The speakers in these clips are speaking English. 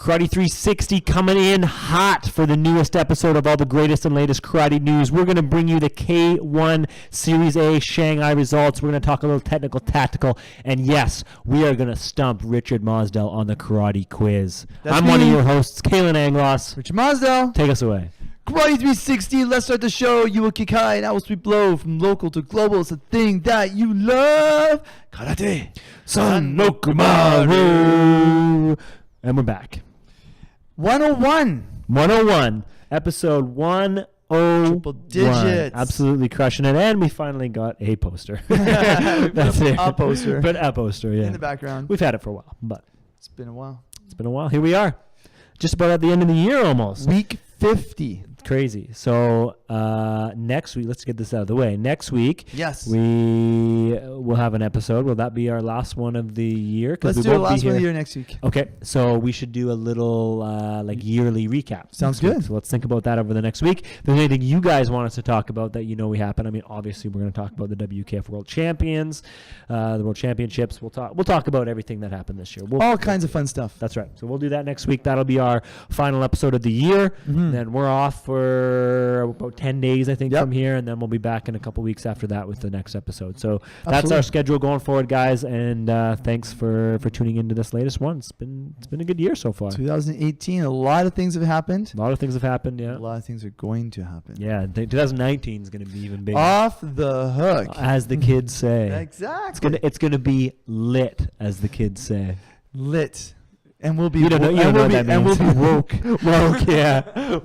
Karate 360 coming in hot for the newest episode of all the greatest and latest karate news. We're going to bring you the K1 Series A Shanghai results. We're going to talk a little technical, tactical, and yes, we are going to stump Richard Mosdell on the karate quiz. I'm one of your hosts, Kalen Anglos. Richard Mosdell. Take us away. Karate 360, let's start the show. You will kick high and I will sweep low. From local to global, it's the thing that you love. Karate. Son no Kumaru. And we're back. 101, episode 101. Triple digits. Absolutely crushing it. And we finally got a poster. That's it. A poster. But a poster, yeah. In the background. We've had it for a while, but It's been a while. Here we are. Just about at the end of the year almost. Week 50. Crazy. So next week, let's get this out of the way. Next week, Yes. we will have an episode. Will that be our last one of the year? Let's do the last one of the year next week. Okay, so we should do a little yearly recap. Sounds good. So let's think about that over the next week. If there's anything you guys want us to talk about that we happen, I mean, obviously we're going to talk about the WKF World Champions, the World Championships. We'll talk about everything that happened this year. All kinds of fun stuff. That's right. So we'll do that next week. That'll be our final episode of the year. Mm-hmm. Then we're off for about 10 days, I think, Yep. from here, and then we'll be back in a couple weeks after that with the next episode. So that's Absolutely. our schedule going forward, guys, and thanks for tuning into this latest one. It's been a good year so far. 2018, a lot of things have happened. A lot of things have happened, yeah. A lot of things are going to happen. Yeah, 2019 is going to be even bigger. Off the hook. As the kids say. Exactly. It's gonna be lit, as the kids say. Lit. And we'll be You don't know what that means. and we'll be woke. Woke, yeah.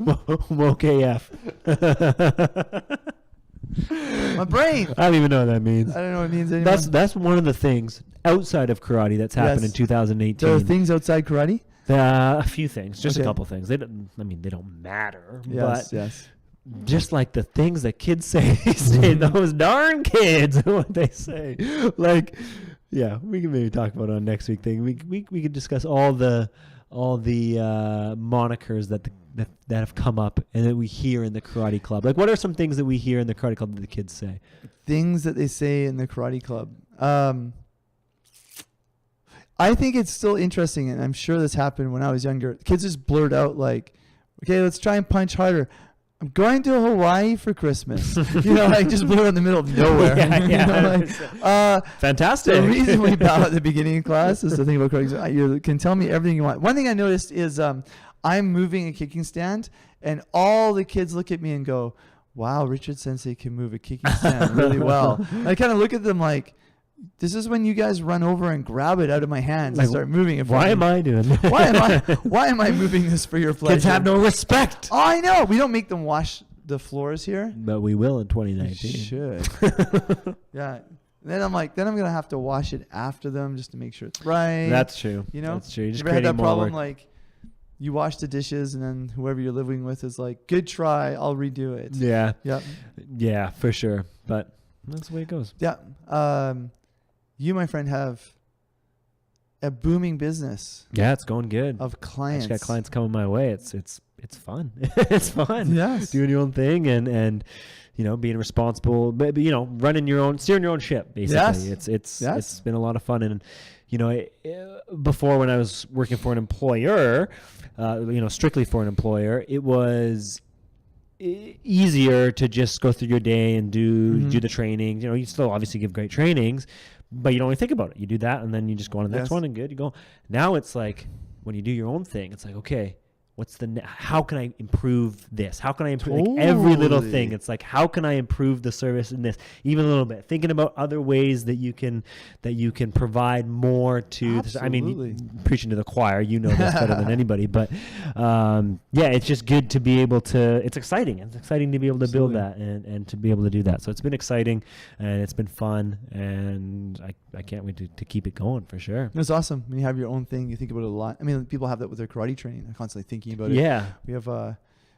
Woke AF. My brain. I don't even know what that means. I don't know what it means anymore. That's one of the things outside of karate that's happened Yes. in 2018. There are things outside karate? A few things, just Okay. a couple things. They don't matter, Yes, but yes. just like the things that kids say these days, those darn kids, what they say. Like, yeah, we can maybe talk about it on next week thing. We could discuss all the monikers that have come up and that we hear in the karate club. Like, what are some things that we hear in the karate club that the kids say? Things that they say in the karate club. I think it's still interesting, and I'm sure this happened when I was younger. Kids just blurt out like, okay, let's try and punch harder. I'm going to Hawaii for Christmas. Like just blurt in the middle of nowhere. Yeah. Fantastic. The reason we bow at the beginning of class is the thing about karate. You can tell me everything you want. One thing I noticed is I'm moving a kicking stand, and all the kids look at me and go, wow, Richard Sensei can move a kicking stand really well. And I kind of look at them like, this is when you guys run over and grab it out of my hands and start moving it. Why am I doing that? Why am I moving this for your pleasure? Kids have no respect. Oh, I know. We don't make them wash the floors here. But we will in 2019. We should. Yeah. And then I'm going to have to wash it after them just to make sure it's right. That's true. That's true. You're just ever had that creating more problem work. like you wash the dishes and then whoever you're living with is like, good try, I'll redo it. Yeah. Yep. Yeah, for sure. But that's the way it goes. Yeah. You, my friend, have a booming business. Yeah, it's going good. Of clients. I just got clients coming my way. It's fun. It's fun. Yes. Doing your own thing and being responsible, but steering your own ship basically. Yes. It's been a lot of fun. And before, when I was working for an employer, strictly for an employer, it was easier to just go through your day and do the trainings. You still obviously give great trainings, but you don't really think about it. You do that and then you just go on to the next one and good, you go. Now it's like when you do your own thing, it's like, okay, how can I improve this? How can I improve like every little thing? It's like, how can I improve the service in this even a little bit? Thinking about other ways that you can provide more to this. I mean, preaching to the choir, this better than anybody, but it's just good to be able to, it's exciting. It's exciting to be able to build that and to be able to do that. So it's been exciting and it's been fun, and I can't wait to keep it going for sure. It's awesome. When you have your own thing, you think about it a lot. I mean, people have that with their karate training. They're constantly thinking about it. Yeah. We have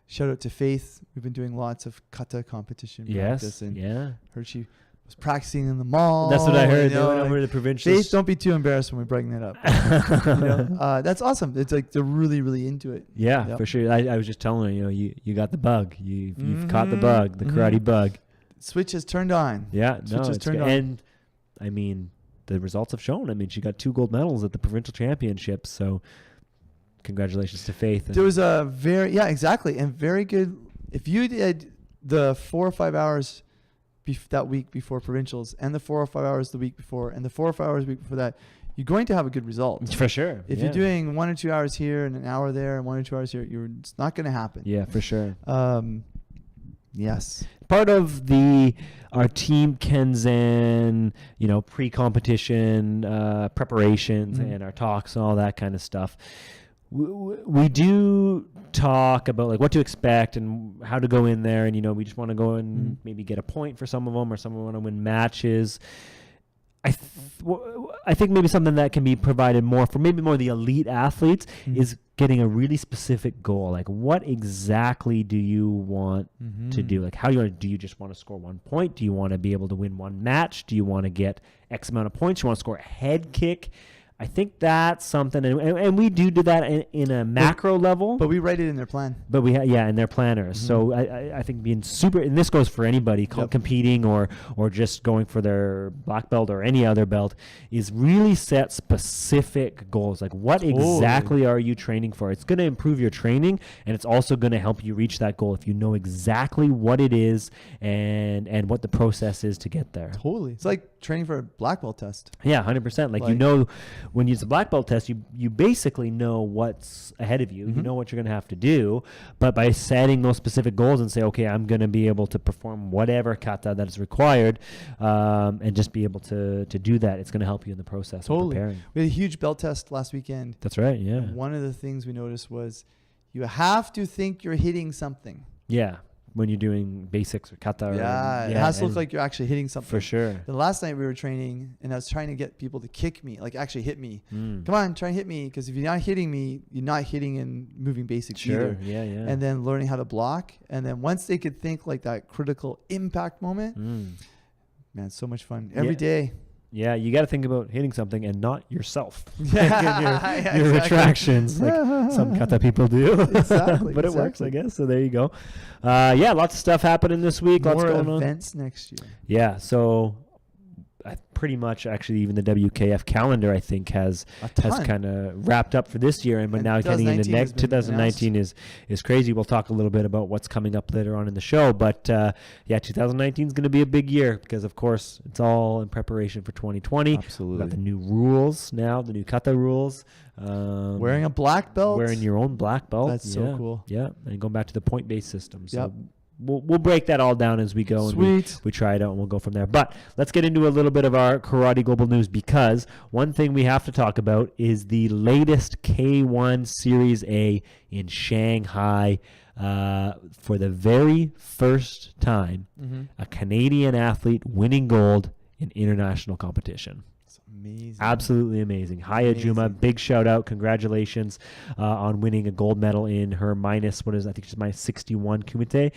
shout out to Faith. We've been doing lots of kata competition practice. And heard she was practicing in the mall. That's what I heard. They went over to the provincials. Faith, don't be too embarraused when we bring that up. That's awesome. It's like they're really, really into it. Yeah, for sure. I was just telling her, you got the bug. You've caught the bug, the karate bug. Switch has turned on. Yeah, Switch has turned on. And I mean, the results have shown. I mean, she got 2 gold medals at the provincial championships. So congratulations to Faith. There was a exactly. And very good. If you did the 4 or 5 hours that week before provincials and the 4 or 5 hours the week before and the 4 or 5 hours the week before that, you're going to have a good result. For sure. If you're doing 1 or 2 hours here and an hour there and 1 or 2 hours here, it's not going to happen. Yeah, for sure. Yes. Part of our team Kenzan, pre-competition preparations and our talks and all that kind of stuff. We do talk about like what to expect and how to go in there, and we just want to go and maybe get a point for some of them, or some want to win matches. I think maybe something that can be provided more for maybe more the elite athletes is getting a really specific goal. Like, what exactly do you want to do? Like, do you just want to score 1 point? Do you want to be able to win one match? Do you want to get X amount of points? You want to score a head kick? I think that's something, and we do that in a macro level. But we write it in their plan. But in their planners. So I think being super, and this goes for anybody competing or just going for their black belt or any other belt, is really set specific goals. Like, what exactly are you training for? It's going to improve your training, and it's also going to help you reach that goal if you know exactly what it is and what the process is to get there. Totally. It's like training for a black belt test. Yeah, 100%. Like when you use the black belt test, you basically know what's ahead of you. You know what you're going to have to do. But by setting those specific goals and say, okay, I'm going to be able to perform whatever kata that is required, and just be able to do that, it's going to help you in the process of preparing. We had a huge belt test last weekend. That's right, yeah. And one of the things we noticed was you have to think you're hitting something. Yeah. When you're doing basics or kata. It has to look like you're actually hitting something. For sure. The last night we were training, and I was trying to get people to kick me, like actually hit me. Come on, try and hit me, because if you're not hitting me, you're not hitting and moving basics either. Yeah. And then learning how to block. And then once they could think like that critical impact moment, man, so much fun. Every day. Yeah, you got to think about hitting something and not yourself. Yeah, your retractions, like some kata people do. Exactly. But it works, I guess. So there you go. Lots of stuff happening this week. More lots going on. Events next year. Yeah, so pretty much actually even the WKF calendar I think has kind of wrapped up for this year, but now getting into next 2019 is crazy. We'll talk a little bit about what's coming up later on in the show, but 2019 is going to be a big year because of course it's all in preparation for 2020. Absolutely. We've got the new rules now, the new kata rules. Wearing a black belt. Wearing your own black belt. That's so cool. Yeah, and going back to the point-based system. So We'll break that all down as we go. Sweet. And we try it out and we'll go from there. But let's get into a little bit of our Karate Global news, because one thing we have to talk about is the latest K1 Series A in Shanghai. For the very first time, a Canadian athlete winning gold in international competition. Amazing. Absolutely amazing. Haya Juma, big shout out. Congratulations on winning a gold medal in her I think she's minus 61 kumite.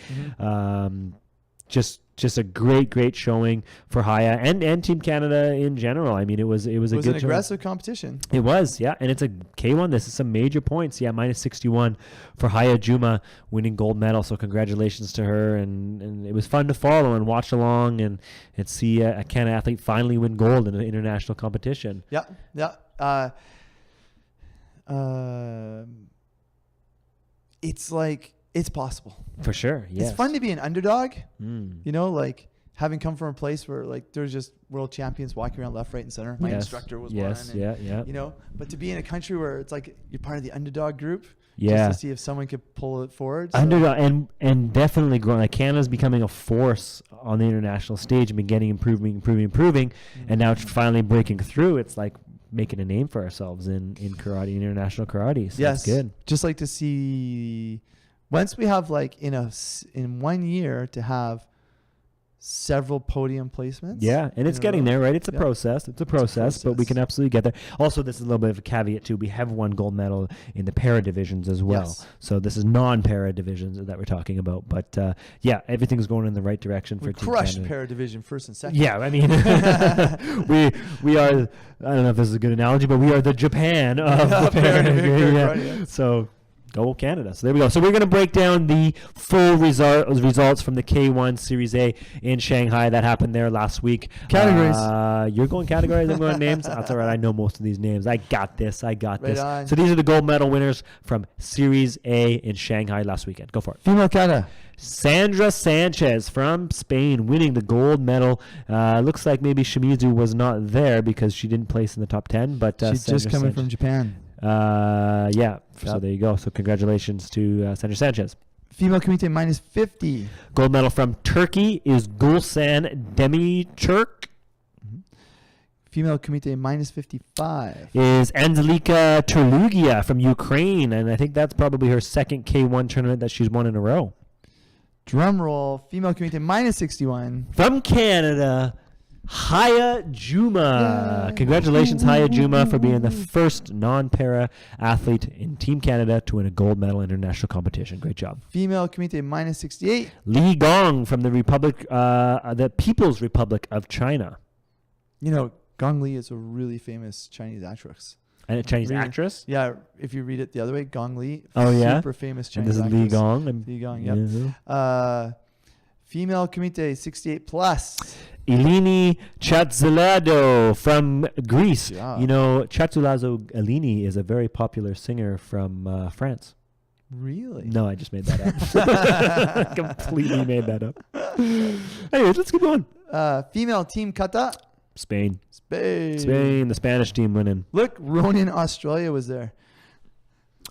Just a great showing for Haya and Team Canada in general. I mean, it was a good an aggressive competition. It was, yeah, and it's a K1. This is some major points. Yeah, minus 61 for Haya Juma winning gold medal. So congratulations to her, and it was fun to follow and watch along and see a Canada athlete finally win gold in an international competition. Yeah. It's like. It's possible. For sure, yes. It's fun to be an underdog, like having come from a place where like there's just world champions walking around left, right, and center. My instructor was one. And, but to be in a country where it's like you're part of the underdog group, just to see if someone could pull it forward. Underdog and definitely growing. Like Canada's becoming a force on the international stage and been improving, and now it's finally breaking through. It's like making a name for ourselves in karate, international karate. So yes, it's good. Just like to see. Once we have like in 1 year to have several podium placements. Yeah, and it's getting there, right? It's a process. It's a process, but we can absolutely get there. Also, this is a little bit of a caveat too. We have won gold medal in the para divisions as well. Yes. So this is non-para divisions that we're talking about. But everything's going in the right direction for Team Canada. We crushed para division first and second. Yeah, I mean, we are. I don't know if this is a good analogy, but we are the Japan of the para division. So. Go Canada. So there we go. So we're going to break down the full results from the K1 Series A in Shanghai. That happened there last week. Categories. You're going categories. I'm going names. That's all right. I know most of these names. I got this. Right on. So these are the gold medal winners from Series A in Shanghai last weekend. Go for it. Female kata. Sandra Sanchez from Spain winning the gold medal. Looks like maybe Shimizu was not there because she didn't place in the top 10. But She's just coming from Japan. Yeah. So Yep. there you go. So congratulations to Sandra Sanchez. Female kumite minus 50. Gold medal from Turkey is Gulsan Demiturk. Female kumite minus 55. Is Anzelika Terlugia from Ukraine. And I think that's probably her second K1 tournament that she's won in a row. Drum roll. Female kumite minus 61. From Canada, Haya Juma. Yay. Congratulations, Haya Juma, for being the first non-para athlete in Team Canada to win a gold medal in international competition. Great job. Female kumite minus 68. Li Gong from the People's Republic of China. You know, Gong Li is a really famous Chinese actress. And a Chinese Really? actress. Yeah, if you read it the other way, Gong Li. Oh, yeah? Super famous And Chinese this is actress. Li Gong. Li Gong, yep. Female kumite 68 plus. Eleni Chatsilado from Greece. Yeah. You know, Chatsilado Eleni is a very popular singer from France. Really? No, I just made that up. Completely made that up. Anyways, let's keep going. Female team kata. Spain. Spain. The Spanish team winning. Look, Ronin, Australia was there.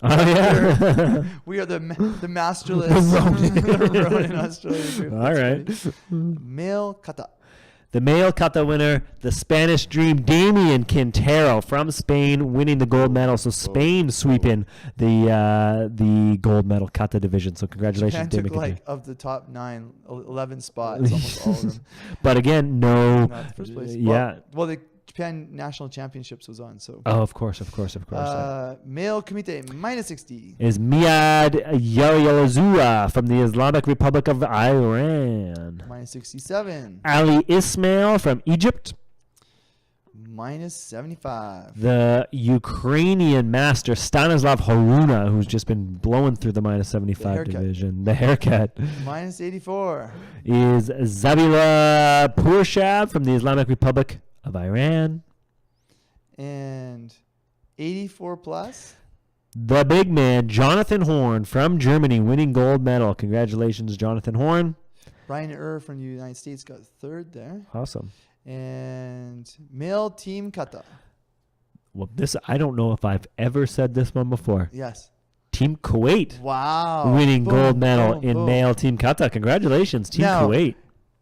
Oh, yeah. We are the masterless Ronin, Australia group. All That's right. funny. Male kata. The male kata winner, the Spanish dream, Damian Quintero from Spain, winning the gold medal. So Spain sweeping the gold medal kata division. So congratulations, Japan Damian took Quintero. like of the top 11 spots, almost all of them. But again, no. Not the first place. Yeah. Well, the Japan National Championships was on, so. Oh, of course. Male kumite minus 60. Is Miad Yaryalazua from the Islamic Republic of Iran. Minus 67. Ali Ismail from Egypt. Minus 75. The Ukrainian master Stanislav Haruna, who's just been blowing through the minus 75 haircut. division. The haircut Minus 84. is Zabila Purshab from the Islamic Republic of Iran. And 84 plus. The big man, Jonathan Horn from Germany, winning gold medal. Congratulations, Jonathan Horn. Brian from the United States got third there. Awesome. And male team kata. Well, I don't know if I've ever said this one before. Yes. Team Kuwait Wow. winning Boom, gold medal boom, in boom. male team kata. Congratulations, Team Now, Kuwait.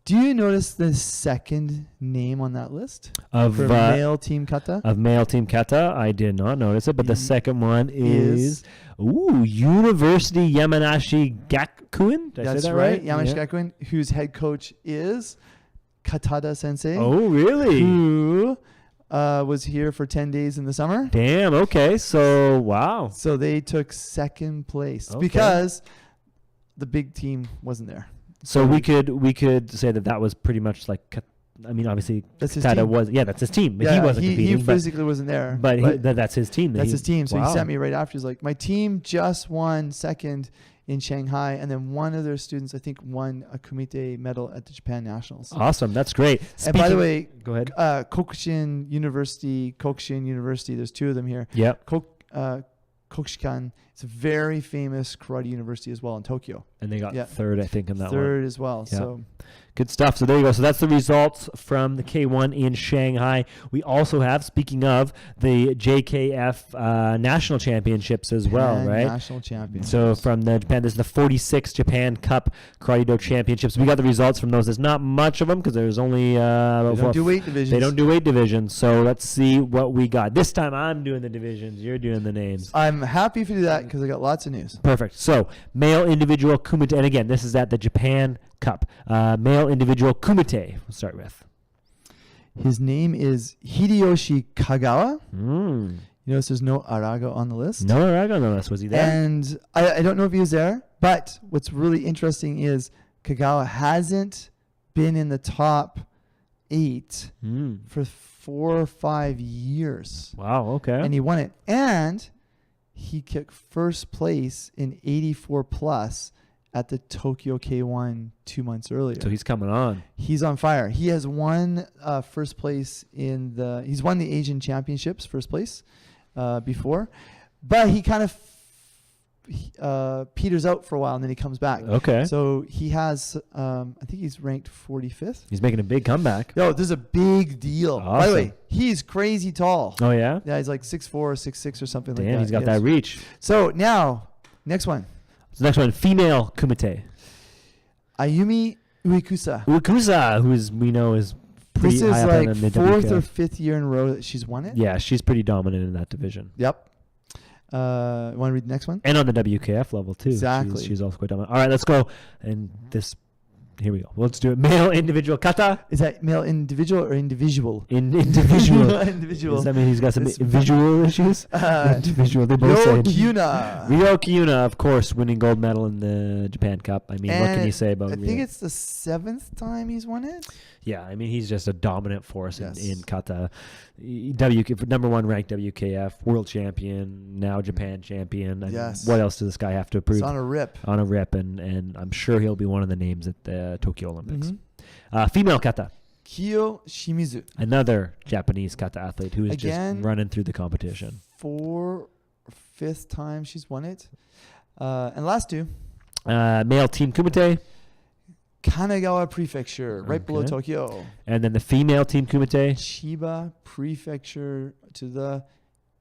Do you notice the second name on that list Of for male team kata? male team kata, I did not notice it, but the second one is Is- University Yamanashi Gakuin. Did I That's say that right. right? Yamash Yeah. Gakuin, whose head coach is Katada Sensei, Oh, really? who was here for 10 days in the summer. Damn. Okay. So, wow. So they took second place Okay. because the big team wasn't there. So we could say that was pretty much like. I mean, obviously, That's his Kata team. was. Yeah, that's his team. But Yeah, he wasn't he competing. physically wasn't there. but that's his team. That's his team. So wow. he sent me right after. He's like, my team just won second in Shanghai, and then one of their students, I think, won a kumite medal at the Japan Nationals. Awesome. That's great. And by the Speaking- way, go ahead. Kokushin University, there's two of them here. Yep. Kokushikan, it's a very famous karate university as well in Tokyo. And they got Yeah. third, I think, in that one. Third as well. Yeah. So Good stuff. So there you go. So that's the results from the K1 in Shanghai. We also have, speaking of, the JKF National Championships as well, Japan right? National Champions. So from the Japan, this is the 46 Japan Cup Karate Do Championships. We got the results from those. There's not much of them because there's only they don't do weight divisions. They don't do weight divisions. So let's see what we got. This time I'm doing the divisions. You're doing the names. I'm happy if you do that because I got lots of news. Perfect. So male individual kumite, and again, this is at the Japan Cup. Male individual kumite. We'll start with. His name is Hideyoshi Kagawa. Mm. You notice there's no Arago on the list. No Arago on the list. Was he there? And I don't know if he was there, but what's really interesting is Kagawa hasn't been in the top 8 Mm. for 4 or 5 years. Wow. Okay. And he won it. And he kicked first place in 84 plus at the Tokyo K1 2 months earlier. So he's coming on. He's on fire. He has won first place he's won the Asian Championships first place before, but he kind of peters out for a while and then he comes back. Okay. So he has, I think he's ranked 45th. He's making a big comeback. Yo, this is a big deal. Awesome. By the way, he's crazy tall. Oh, yeah? Yeah, he's like 6'4", 6'6", or something like that. Damn, he's got Yes. that reach. So now, next one. So next one, female kumite. Ayumi Uekusa. Ukusa, who we know is pretty This is high up like in the fourth or WKF. fifth year in a row that she's won it. Yeah, she's pretty dominant in that division. Yep. Want to read the next one? And on the WKF level, too. Exactly. She's also quite dominant. All right, let's go. And here we go. Let's do it. Male individual kata. Is that male individual or individual? Individual. Individual. Does that mean he's got some It's- visual issues? Individual. They both Yo say. Kyuna. Ryo Kyuna, of course, winning gold medal in the Japan Cup. I mean, what can you say about I Ryo? think it's the 7th time he's won it. Yeah, I mean, he's just a dominant force Yes. in kata. Number one ranked WKF, world champion, now Japan champion. I mean, Yes. what else does this guy have to prove? It's on a rip. On a rip, and I'm sure he'll be one of the names at the Tokyo Olympics. Mhm. Female kata, Kiyo Shimizu. another Japanese kata athlete who is Again, just running through the competition. 4th or 5th time she's won it. And last two, Male team kumite, Kanagawa Prefecture, right below Okay. Tokyo. and then the female team kumite. Chiba Prefecture to the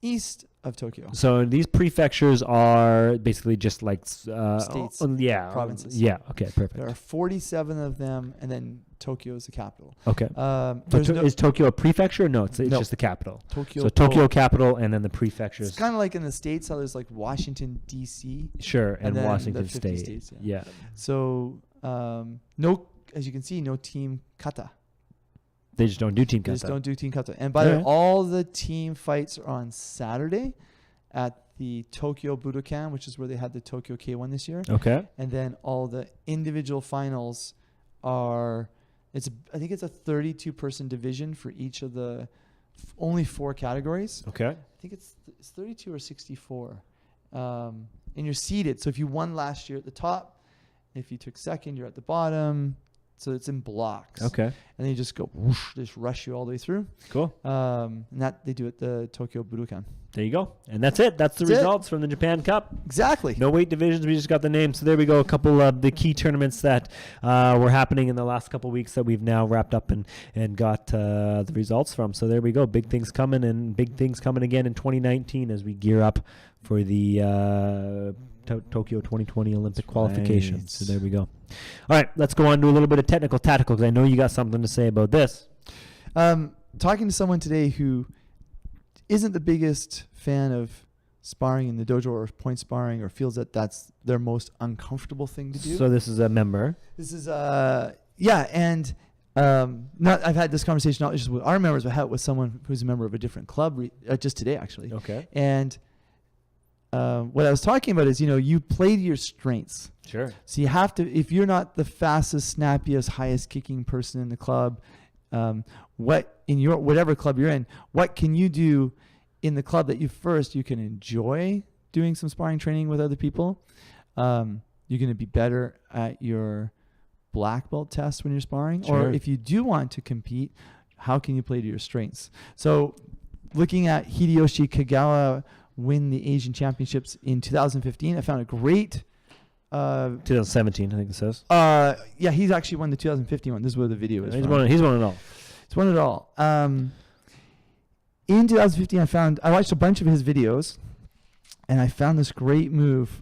east of Tokyo. So these prefectures are basically just like States, provinces. Yeah. Okay. Perfect. There are 47 of them, and then Tokyo is the capital. Okay. So There's no is Tokyo a prefecture? No, it's No. just the capital. Tokyo. So Tokyo capital, and then the prefectures. It's kind of like in the States how there's like Washington, D.C. Sure, and then the Washington 50 State. states, Yeah. So no, as you can see, no team kata. They just don't do team They kata. just don't do team kata. And by the way, Alright. all the team fights are on Saturday at the Tokyo Budokan, which is where they had the Tokyo K1 this year. Okay. And then all the individual finals are, I think it's a 32 person division for each of the only 4 categories. Okay. I think it's 32 or 64. And you're seeded. So if you won last year at the top, if you took second, you're at the bottom. So it's in blocks. Okay. And then you just go whoosh, just rush you all the way through. Cool. And that they do at the Tokyo Budokan. There you go. And that's it. That's the That's it. results from the Japan Cup. Exactly. No weight divisions. We just got the names. So there we go. A couple of the key tournaments that were happening in the last couple of weeks that we've now wrapped up and got the results from. So there we go. Big things coming, and big things coming again in 2019 as we gear up for the Tokyo 2020 Olympic qualifications. So there we go. All right, let's go on to a little bit of technical tactical, because I know you got something to say about this. Talking to someone today who isn't the biggest fan of sparring in the dojo or point sparring, or feels that that's their most uncomfortable thing to do. So this is a member. This is and I've had this conversation not just with our members, but had it with someone who's a member of a different club just today actually. Okay. And what I was talking about is, you play to your strengths. Sure. So you have to, if you're not the fastest, snappiest, highest kicking person in the club, whatever club you're in, what can you do in the club that you can enjoy doing some sparring training with other people? You're going to be better at your black belt test when you're sparring. Sure. Or if you do want to compete, how can you play to your strengths? So looking at Hideyoshi Kagawa win the Asian Championships in 2015, I found a great 2017, I think it says. yeah, he's actually won the 2015 one. This is where the video is. He's from. won it all. It's won it all. In 2015, I watched a bunch of his videos, and I found this great move,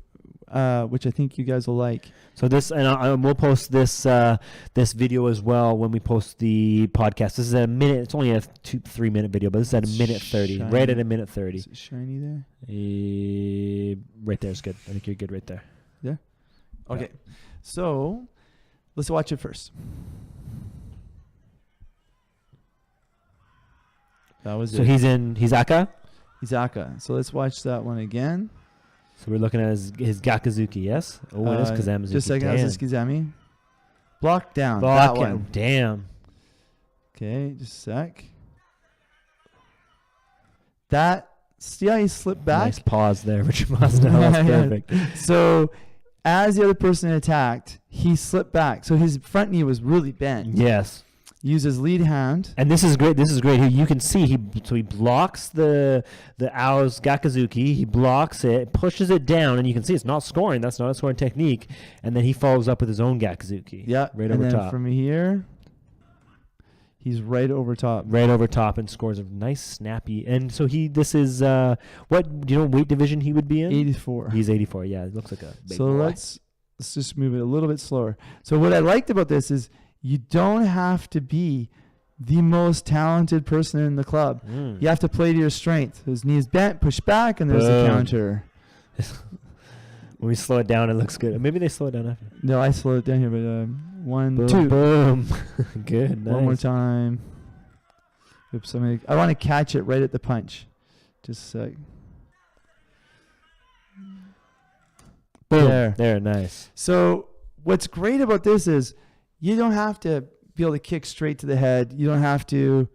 which I think you guys will like. So this, and we'll post this this video as well when we post the podcast. This is a minute. It's only a 2-3 minute video, but this is at a minute 30. Shiny. Right at a minute 30. Is it shiny there? Right there is good. I think you're good right there. Yeah. Okay. So let's watch it first. That was So it. he's Aka. Izaka. So let's watch that one again. So we're looking at his Gakazuki, yes? Oh, it is Kazamazuki. Just a second. That Damn. was Kizami. Block down. Block that him. one. Damn. Okay, just a sec. That See how he slipped back? Nice pause there, Richard Mosdell. That's Yeah. perfect. So as the other person attacked, he slipped back. So his front knee was really bent. Yes. Use his lead hand. And this is great. This is great. Here you can see he blocks the Ao's Gakuzuki. He blocks it, pushes it down, and you can see it's not scoring. That's not a scoring technique. And then he follows up with his own Gakuzuki. Yeah, right and over then top. from here, he's right over top. Right over top and scores a nice snappy. And so this is what do you know weight division he would be in? 84. He's 84. Yeah, it looks like a big So boy. let's just move it a little bit slower. So what I liked about this is you don't have to be the most talented person in the club. You have to play to your strength. His knees bent, push back, and there's the Boom. counter. When we slow it down, it looks good. Maybe they slow it down after. No, I slowed it down here, but one, Boom, two. boom. Good. Nice. One more time. Oops, I want to catch it right at the punch. Just a sec. Boom. There. Nice. So what's great about this is you don't have to be able to kick straight to the head. You don't have to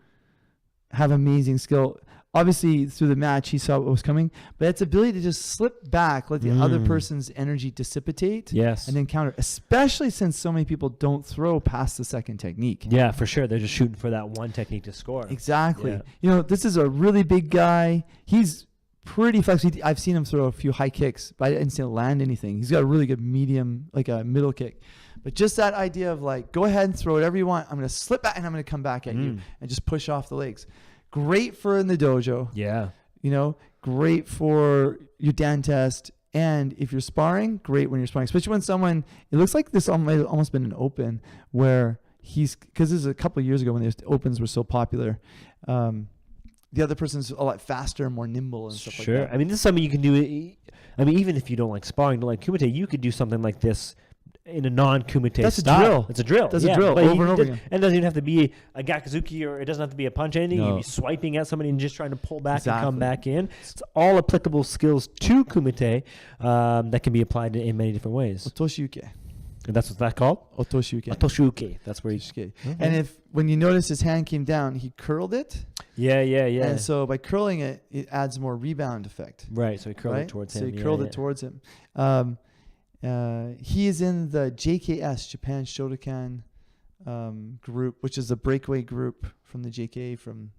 have amazing skill. Obviously, through the match, he saw what was coming, but it's ability to just slip back, let the other person's energy dissipate, Yes. and then counter, especially since so many people don't throw past the second technique. Yeah, for sure. They're just shooting for that one technique to score. Exactly. Yeah. You know, this is a really big guy. He's pretty flexible. I've seen him throw a few high kicks, but I didn't see him land anything. He's got a really good medium, like a middle kick. But just that idea of like, go ahead and throw whatever you want. I'm going to slip back and I'm going to come back at you and just push off the legs. Great for in the dojo. Yeah. You know, great for your Dan test. And if you're sparring, great when you're sparring, especially when someone, it looks like this might have almost been an open where because this is a couple of years ago when the opens were so popular. The other person's a lot faster and more nimble and stuff like that. Sure. I mean, this is something you can do. I mean, even if you don't like sparring, don't like kumite, you could do something like this in a non-kumite That's style. a drill. It's a drill. That's a drill over and over again. And it doesn't even have to be a gakuzuki or it doesn't have to be a punch or anything. No. You can be swiping at somebody and just trying to pull back and come Exactly. back in. It's all applicable skills to kumite that can be applied in many different ways. Otoshuke. And that's what that's called? Otoshuke. Otoshuke. That's where you... Otoshuke. And when you notice his hand came down, he curled it. Yeah. And so by curling it, it adds more rebound effect. Right, so he curled Right? it towards So him. he curled it towards him. He is in the JKS, Japan Shotokan group, which is a breakaway group from the JK from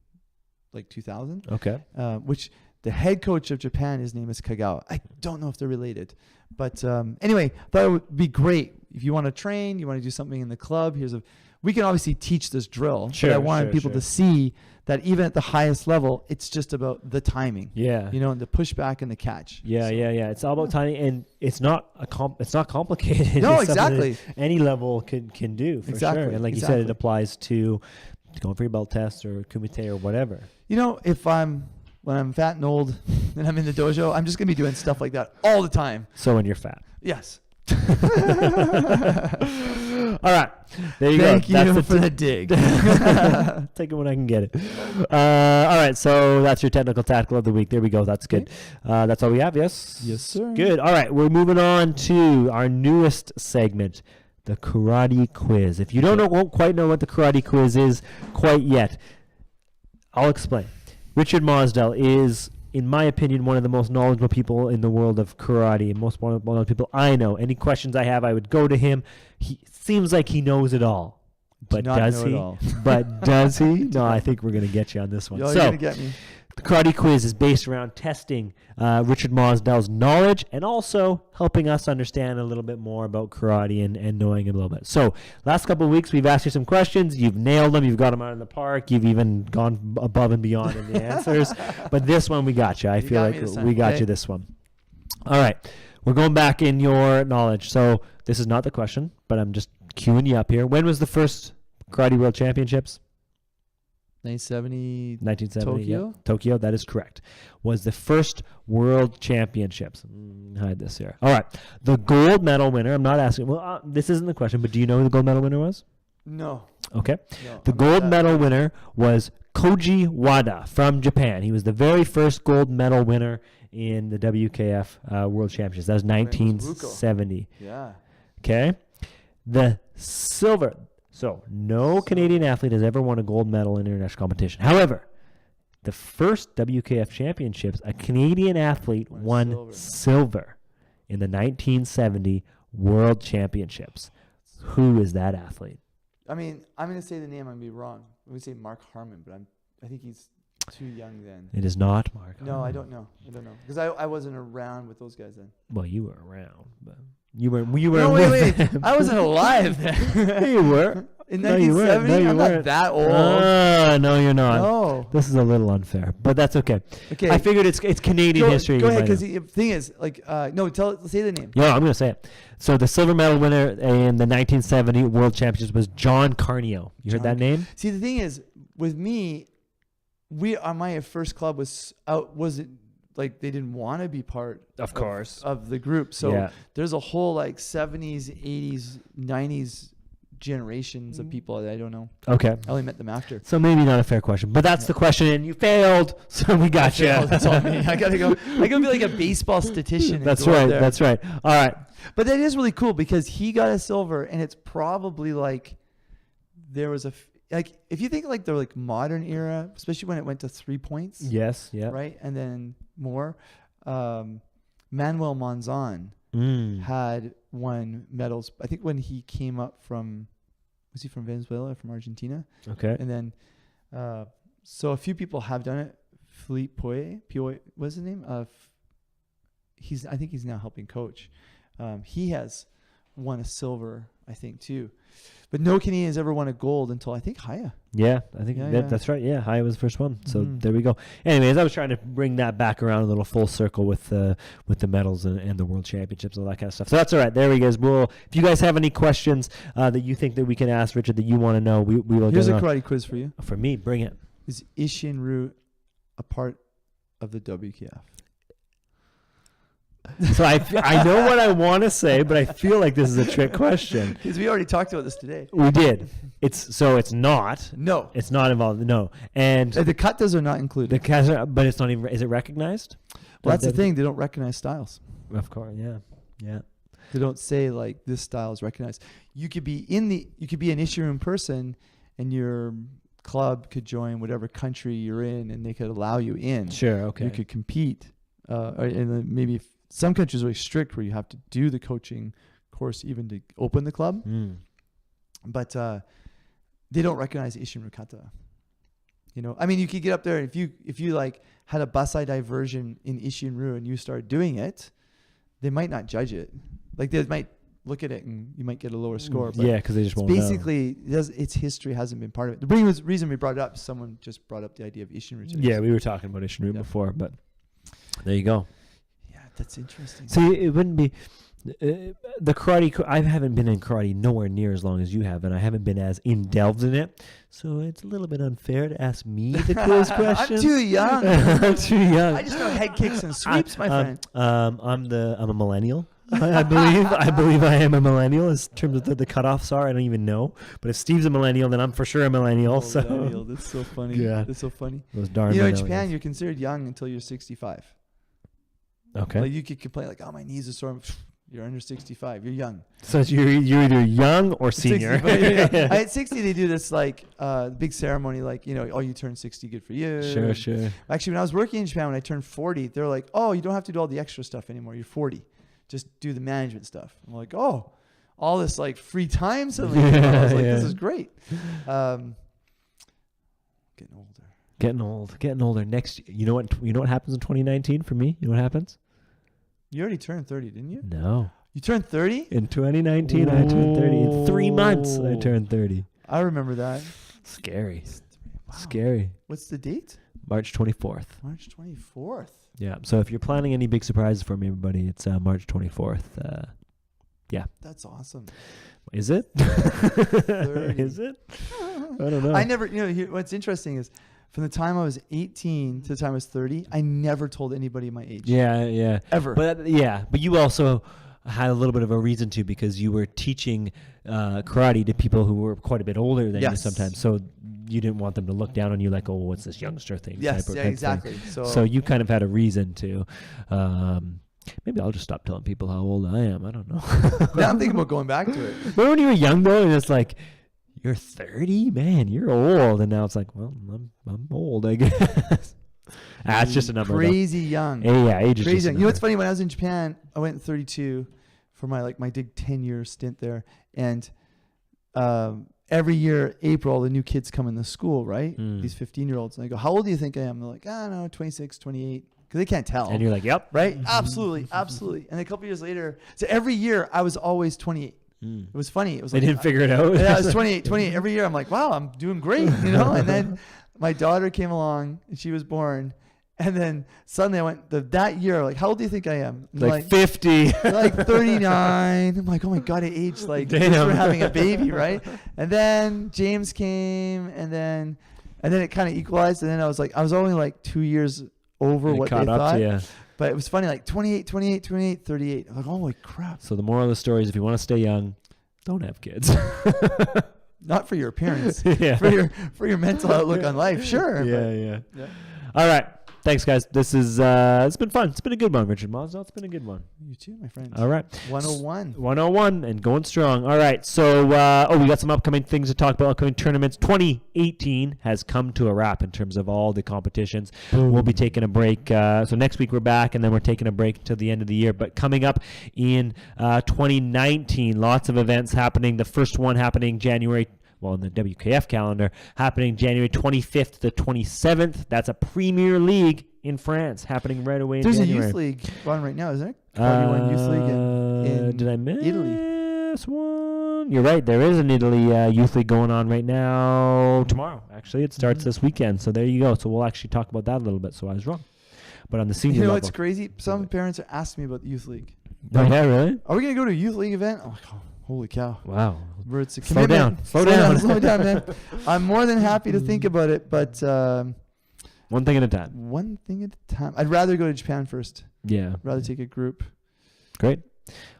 like 2000. Okay. Which the head coach of Japan, his name is Kagawa. I don't know if they're related. But anyway, I thought it would be great. If you want to train, you want to do something in the club, we can obviously teach this drill. Sure, but I wanted people sure. to see that even at the highest level, it's just about the timing. Yeah. You know, and the pushback and the catch. Yeah. It's all about timing, and it's not it's not complicated. No, It's something exactly. that any level can do for Exactly, sure. And like you said, it exactly. applies to going for your belt test or kumite or whatever. You know, when I'm fat and old and I'm in the dojo, I'm just going to be doing stuff like that all the time. So when you're fat. Yes. All right, there you Thank go. you That's for the dig. Take it when I can get it. All right, so that's your technical tactical of the week. There we go. That's good. That's all we have. Yes. Yes, sir. Good. All right, we're moving on to our newest segment, the karate quiz. If you won't quite know what the karate quiz is quite yet, I'll explain. Richard Mosdell is, in my opinion, one of the most knowledgeable people in the world of karate, and most one of the people I know. Any questions I have, I would go to him. He seems like he knows it all. But not does know it he? all. But does he? No, I think we're going to get you on this one. You're So, going to get me. the karate quiz is based around testing Richard Mosdell's knowledge and also helping us understand a little bit more about karate and knowing him a little bit. So, last couple of weeks, we've asked you some questions. You've nailed them. You've got them out in the park. You've even gone above and beyond in the answers. But this one, we got you. I feel got me like this time, we got okay? you this one. All right. We're going back in your knowledge. So, this is not the question, but I'm just queuing you up here. When was the first Karate World Championships? 1970. 1970. Tokyo? Yep. Tokyo, that is correct. Was the first World Championships. Hide this here. All right. The gold medal winner, I'm not asking, this isn't the question, but do you know who the gold medal winner was? No. Okay. No, The I'm not gold that- medal winner was Koji Wada from Japan. He was the very first gold medal winner in the WKF World Championships. That was 1970. Yeah. Okay. The silver. So no Canadian athlete has ever won a gold medal in international competition. However, the first WKF championships, a Canadian athlete won silver in the 1970 World Championships. Who is that athlete? I mean, I'm going to say the name. I'm going to be wrong. I'm going to say Mark Harmon, but I think he's too young then. It is not Mark Harmon. No, I don't know. Because I wasn't around with those guys then. Well, you were around, but you were. No, wait. I wasn't alive then. You were. In 1970? No, you I'm weren't. not that old. No, you're not. No. This is a little unfair, but that's okay. Okay. I figured it's Canadian history. Go ahead, because the thing is, like, say the name. Yeah, I'm going to say it. So the silver medal winner in the 1970 World Championships was John Carneo. You heard that name? See, the thing is, with me, my first club wasn't like they didn't want to be part Of course. of the group. So Yeah. there's a whole like 70s, 80s, 90s generations of people that I don't know. Okay. I only met them after. So maybe not a fair question, but that's the question, and you failed, so we got you. That's all me. I gotta go be like a baseball statistician. That's right. That's right. All right. But that is really cool because he got a silver, and it's probably like there was like if you think like the like modern era, especially when it went to 3 points. Yes. Yeah. Right, and then more. Manuel Monzon had won medals. I think when he came up from, was he from Venezuela or from Argentina? Okay. And then, so a few people have done it. Philippe Pioy, what's his name? I think he's now helping coach. He has won a silver, I think, too. But no Canadians ever won a gold until I think Haya. Yeah, I think Yeah. that's right. Yeah, Haya was the first one. So there we go. Anyways, I was trying to bring that back around a little full circle with the medals and the World Championships and all that kind of stuff. So that's all right. There we go. If you guys have any questions that you think that we can ask Richard that you want to know, we will. Here's get a on. karate quiz for you. For me, bring it. Is Ishinru a part of the WKF? So I know what I want to say, but I feel like this is a trick question. Because we already talked about this today. We did. It's not. No. It's not involved. No. And The katas are not included. but it's not even. Is it recognized? Well, that's the thing. They don't recognize styles. Of course. Yeah. Yeah. They don't say like this style is recognized. You could be an Ishirin person, and your club could join whatever country you're in, and they could allow you in. Sure. Okay. You could compete. And then maybe some countries are really strict where you have to do the coaching course even to open the club. But they don't recognize Ishinru kata. You know, I mean, you could get up there if you like had a basai diversion in Ishinru and you start doing it, they might not judge it. Like they might look at it and you might get a lower score. But yeah, because they just won't basically, its history hasn't been part of it. The reason we brought it up, someone just brought up the idea of Ishinru. Yeah, we were talking about Ishinru before, but there you go. Yeah, that's interesting. See, it wouldn't be the karate. I haven't been in karate nowhere near as long as you have, and I haven't been as delved in it. So it's a little bit unfair to ask me the quiz question. I'm too young. I'm too young. I just know head kicks and sweeps, my friend. I'm a millennial. I believe I am a millennial in terms of the cutoffs are. I don't even know. But if Steve's a millennial, then I'm for sure a millennial. Millennial. That's so funny. Yeah. That's so funny. Those darn in millennials. Japan, you're considered young until you're 65. Okay. Like you could complain like, oh, my knees are sore. You're under 65. You're young. So you're either young or senior. 60, at 60, they do this like big ceremony, like, you know, oh, you turned 60, good for you. Sure. Actually, when I was working in Japan, when I turned 40, they're like, oh, you don't have to do all the extra stuff anymore. You're 40. Just do the management stuff. I'm like, oh, all this like free time suddenly. I was like, this is great. Getting older. Next, you know what happens in 2019 for me? You know what happens? You already turned 30, didn't you? No. You turned 30? In 2019, I turned 30. In 3 months, I turned 30. I remember that. Scary. Wow. Scary. What's the date? March 24th. March 24th. Yeah. So if you're planning any big surprises for me, everybody, it's March 24th. Yeah. That's awesome. Is it? 30. Is it? I don't know. I never, what's interesting is from the time I was 18 to the time I was 30, I never told anybody my age. Yeah. Ever. But you also had a little bit of a reason to, because you were teaching karate to people who were quite a bit older than you sometimes. So you didn't want them to look down on you like, oh, what's this youngster thing? Yes, type exactly. Thing. So you kind of had a reason to. Maybe I'll just stop telling people how old I am. I don't know. Now I'm thinking about going back to it. Remember when you were young though, and it's like you're 30, man, you're old. And now it's like, well, I'm old, I guess. That's just a number. Crazy young. Yeah, age is Crazy just a young. You know what's number. funny? When I was in Japan, I went 32 for my big 10-year stint there, and every year April the new kids come in the school, right? These 15-year-olds, and I go, "How old do you think I am?" They're like, "I don't know, 26, 28," because they can't tell. And you're like, "Yep, right? Absolutely, absolutely. And a couple years later, so every year I was always 28. It was funny. It was they like, didn't figure it out." Yeah, I was 28. Every year I'm like, wow, I'm doing great, you know? And then my daughter came along and she was born. And then suddenly I went, that year, like, how old do you think I am? Like 50. Like 39. I'm like, oh my God, I aged like just Damn. for having a baby, right? And then James came, and then it kind of equalized. And then I was only like 2 years over what they caught up thought. to you. But it was funny, like 28, 38. I'm like, holy crap. So the moral of the story is, if you want to stay young, don't have kids. Not for your appearance, Yeah. for your mental outlook on life, sure. Yeah. All right. Thanks, guys. This is it's been fun. It's been a good one, Richard Mosdell. It's been a good one. You too, my friend. All right. 101. 101 and going strong. All right. So, we got some upcoming things to talk about, upcoming tournaments. 2018 has come to a wrap in terms of all the competitions. We'll be taking a break. So next week we're back, and then we're taking a break till the end of the year. But coming up in 2019, lots of events happening. The first one happening January, well, in the WKF calendar, happening January 25th to 27th. That's a Premier League in France happening right away in There's January. a youth league on right now, isn't there? One youth league in did I miss Italy. one? You're right. There is an Italy youth league going on right now. Tomorrow, actually. It starts this weekend. So there you go. So we'll actually talk about that a little bit. So I was wrong. But on the senior You know level. what's crazy? Some parents are asking me about the youth league. Oh, yeah, really? Are we going to go to a youth league event? I'm like, oh, holy cow. Wow. Where it's a Slow down. commitment. Slow down. Slow down, man. I'm more than happy to think about it, but One thing at a time. one thing at a time. I'd rather go to Japan first. Yeah. Rather take a group. Great.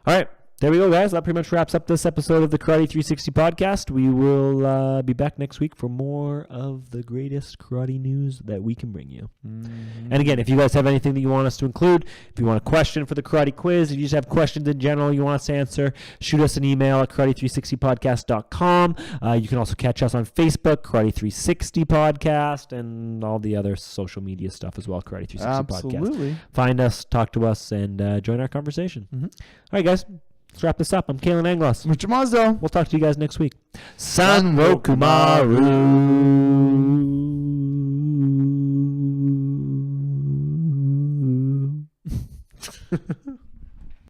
All right. There we go, guys. That pretty much wraps up this episode of the Karate 360 podcast. We will be back next week for more of the greatest karate news that we can bring you. And again, if you guys have anything that you want us to include, if you want a question for the karate quiz, if you just have questions in general you want us to answer, shoot us an email at karate360podcast.com. You can also catch us on Facebook, Karate 360 Podcast, and all the other social media stuff as well, Karate 360 Podcast. Absolutely. Find us, talk to us, and join our conversation. All right, guys. Let's wrap this up. I'm Kalen Anglos. Mr. Mazdo. We'll talk to you guys next week. San Rokumaru.